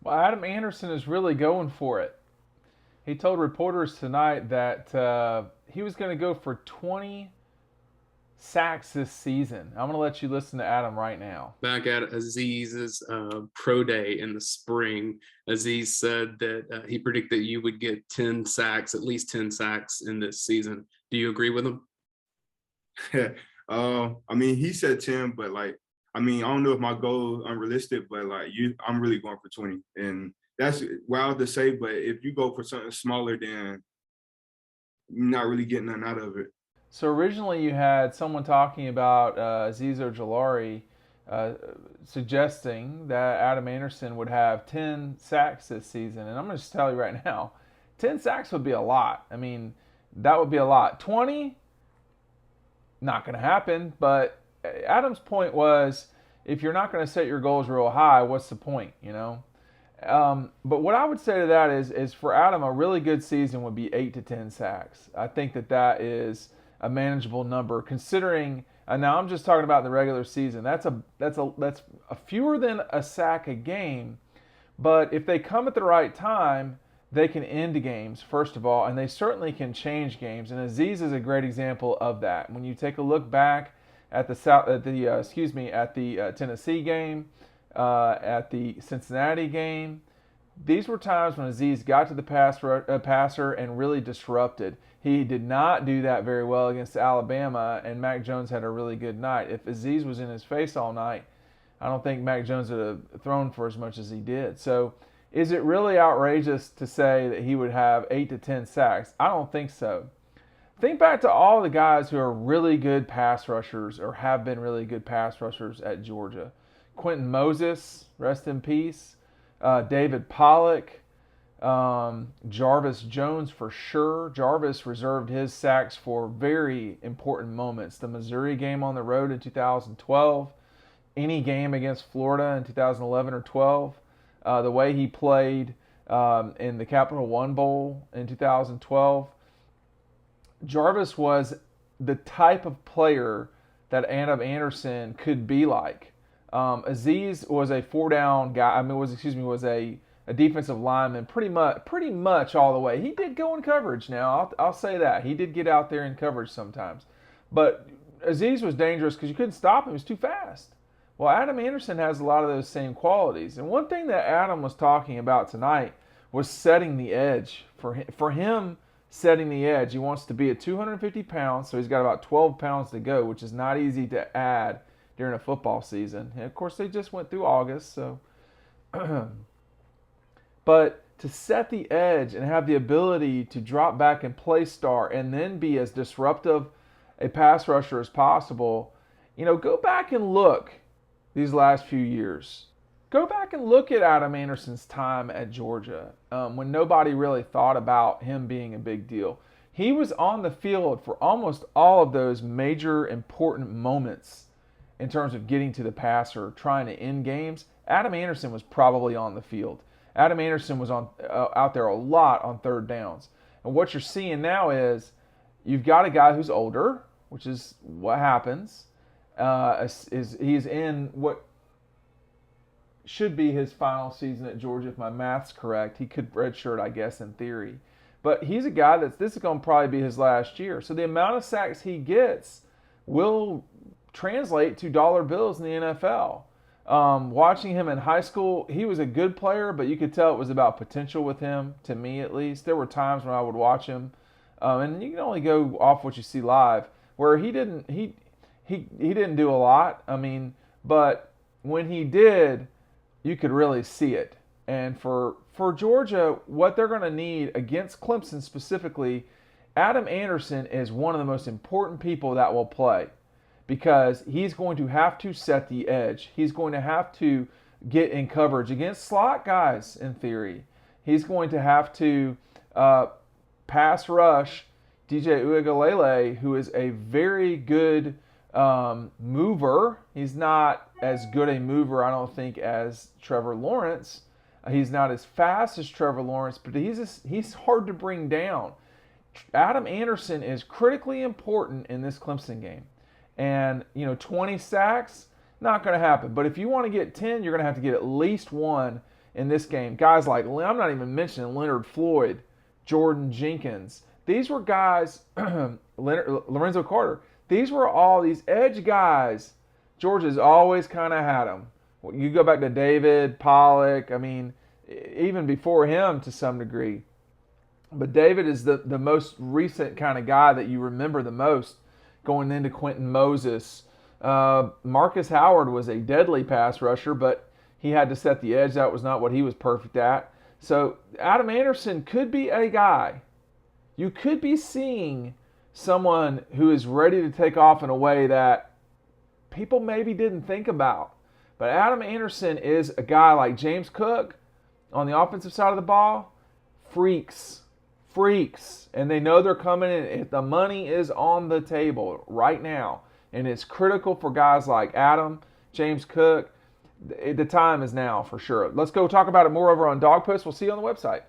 Well, Adam Anderson is really going for it. He told reporters tonight that he was going to go for 20 sacks this season. I'm going to let you listen to Adam right now. Back at Aziz's pro day in the spring, Aziz said that he predicted you would get 10 sacks, at least 10 sacks in this season. Do you agree with him? I mean, he said 10, but like, I mean, I don't know if my goal is unrealistic, but like I'm really going for 20. And that's wild to say, but if you go for something smaller, then you're not really getting nothing out of it. So originally you had someone talking about Azeez Ojulari uh, suggesting that Adam Anderson would have 10 sacks this season. And I'm going to just tell you right now, 10 sacks would be a lot. I mean, that would be a lot. 20, not going to happen. But Adam's point was, if you're not going to set your goals real high, what's the point? You know. But what I would say to that is for Adam, a really good season would be 8 to 10 sacks. I think that is a manageable number considering. And now I'm just talking about the regular season. That's a fewer than a sack a game. But if they come at the right time, they can end games, first of all, and they certainly can change games. And Aziz is a great example of that. When you take a look back at the Tennessee game, at the Cincinnati game, these were times when Aziz got to the passer and really disrupted. He did not do that very well against Alabama, and Mac Jones had a really good night. If Aziz was in his face all night, I don't think Mac Jones would have thrown for as much as he did. So, is it really outrageous to say that he would have 8 to 10 sacks? I don't think so. Think back to all the guys who are really good pass rushers or have been really good pass rushers at Georgia. Quentin Moses, rest in peace. David Pollock, Jarvis Jones for sure. Jarvis reserved his sacks for very important moments. The Missouri game on the road in 2012, any game against Florida in 2011 or 12, the way he played in the Capital One Bowl in 2012. Jarvis was the type of player that Adam Anderson could be like. Aziz was a four down guy. I mean, was a defensive lineman pretty much all the way. He did go in coverage. Now I'll say that he did get out there in coverage sometimes, but Aziz was dangerous because you couldn't stop him. He was too fast. Well, Adam Anderson has a lot of those same qualities. And one thing that Adam was talking about tonight was setting the edge. For him, setting the edge, he wants to be at 250 pounds, so he's got about 12 pounds to go, which is not easy to add during a football season. And of course, they just went through August, so. But to set the edge and have the ability to drop back and play star and then be as disruptive a pass rusher as possible, go back and look these last few years. Go back and look at Adam Anderson's time at Georgia when nobody really thought about him being a big deal. He was on the field for almost all of those major important moments in terms of getting to the passer, trying to end games. Adam Anderson was probably on the field. Adam Anderson was out there a lot on third downs. And what you're seeing now is you've got a guy who's older, which is what happens. He's in what should be his final season at Georgia, if my math's correct. He could redshirt, I guess, in theory. But he's a guy this is going to probably be his last year. So the amount of sacks he gets will translate to dollar bills in the NFL. Watching him in high school, he was a good player, but you could tell it was about potential with him, to me at least. There were times when I would watch him, and you can only go off what you see live, where he didn't do a lot. I mean, but when he did, you could really see it. And for Georgia, what they're going to need against Clemson specifically, Adam Anderson is one of the most important people that will play because he's going to have to set the edge. He's going to have to get in coverage against slot guys, in theory. He's going to have to pass rush DJ Uiagalelei, who is a very good mover. He's not as good a mover, I don't think, as Trevor Lawrence. He's not as fast as Trevor Lawrence, but he's hard to bring down. Adam Anderson is critically important in this Clemson game. And, 20 sacks, not going to happen. But if you want to get 10, you're going to have to get at least one. in this game. Guys like, I'm not even mentioning Leonard Floyd, Jordan Jenkins. These were guys, Lorenzo Carter. These were all these edge guys. Georgia's always kind of had them. You go back to David Pollock. I mean, even before him to some degree. But David is the most recent kind of guy that you remember the most going into Quentin Moses. Marcus Howard was a deadly pass rusher, but he had to set the edge. That was not what he was perfect at. So Adam Anderson could be a guy. You could be seeing someone who is ready to take off in a way that people maybe didn't think about. But Adam Anderson is a guy like James Cook on the offensive side of the ball. Freaks. And they know they're coming in. If the money is on the table right now, and it's critical for guys like Adam, James Cook, the time is now for sure. Let's go talk about it more over on Dog Post. We'll see you on the website.